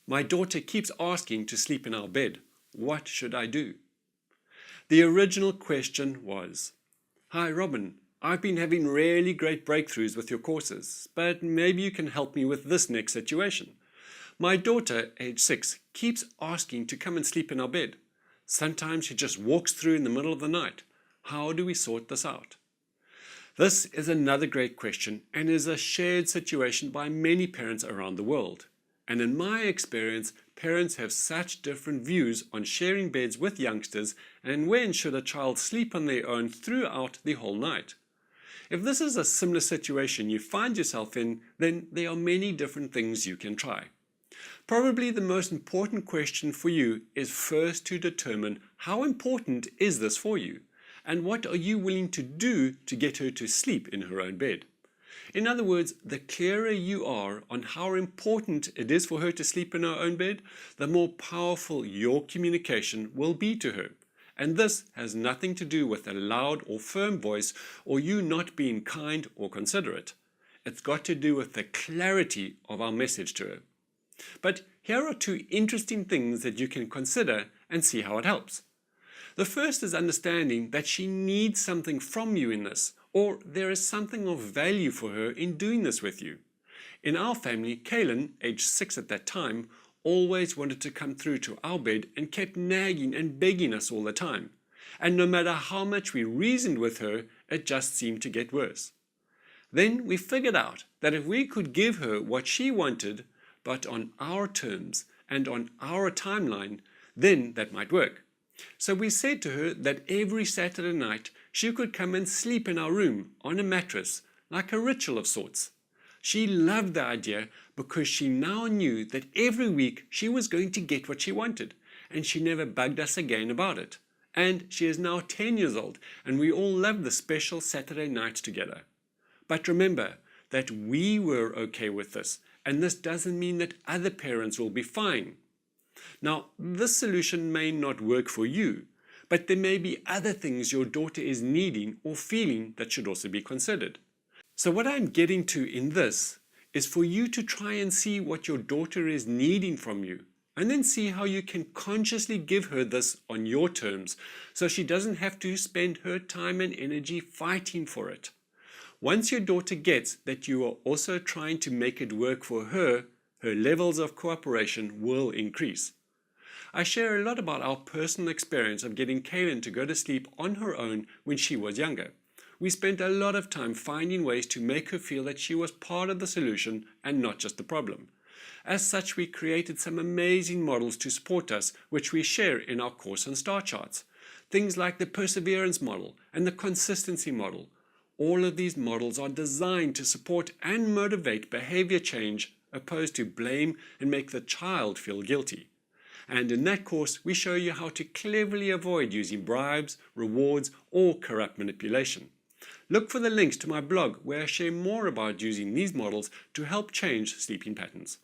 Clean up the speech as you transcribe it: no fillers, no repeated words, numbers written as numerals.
My daughter keeps asking to sleep in our bed. What should I do? The original question was, "Hi Robin, I've been having really great breakthroughs with your courses, but maybe you can help me with this next situation. My daughter, age 6, keeps asking to come and sleep in our bed. Sometimes she just walks through in the middle of the night. How do we sort this out?" This is another great question and is a shared situation by many parents around the world. And in my experience, parents have such different views on sharing beds with youngsters and when should a child sleep on their own throughout the whole night. If this is a similar situation you find yourself in, then there are many different things you can try. Probably the most important question for you is first to determine how important is this for you, and what are you willing to do to get her to sleep in her own bed. In other words, the clearer you are on how important it is for her to sleep in her own bed, the more powerful your communication will be to her. And this has nothing to do with a loud or firm voice or you not being kind or considerate. It's got to do with the clarity of our message to her. But here are two interesting things that you can consider and see how it helps. The first is understanding that she needs something from you in this, or there is something of value for her in doing this with you. In our family, Kaylin, age 6 at that time, always wanted to come through to our bed and kept nagging and begging us all the time. And no matter how much we reasoned with her, it just seemed to get worse. Then we figured out that if we could give her what she wanted, but on our terms and on our timeline, then that might work. So we said to her that every Saturday night she could come and sleep in our room on a mattress, like a ritual of sorts. She loved the idea because she now knew that every week she was going to get what she wanted, and she never bugged us again about it. And she is now 10 years old, and we all love the special Saturday nights together. But remember that we were okay with this, and this doesn't mean that other parents will be fine. Now, this solution may not work for you, but there may be other things your daughter is needing or feeling that should also be considered. So what I'm getting to in this is for you to try and see what your daughter is needing from you, and then see how you can consciously give her this on your terms, so she doesn't have to spend her time and energy fighting for it. Once your daughter gets that you are also trying to make it work for her, her levels of cooperation will increase. I share a lot about our personal experience of getting Kaylin to go to sleep on her own when she was younger. We spent a lot of time finding ways to make her feel that she was part of the solution and not just the problem. As such, we created some amazing models to support us, which we share in our course on star charts. Things like the perseverance model and the consistency model. All of these models are designed to support and motivate behavior change opposed to blame and make the child feel guilty. And in that course, we show you how to cleverly avoid using bribes, rewards, or corrupt manipulation. Look for the links to my blog where I share more about using these models to help change sleeping patterns.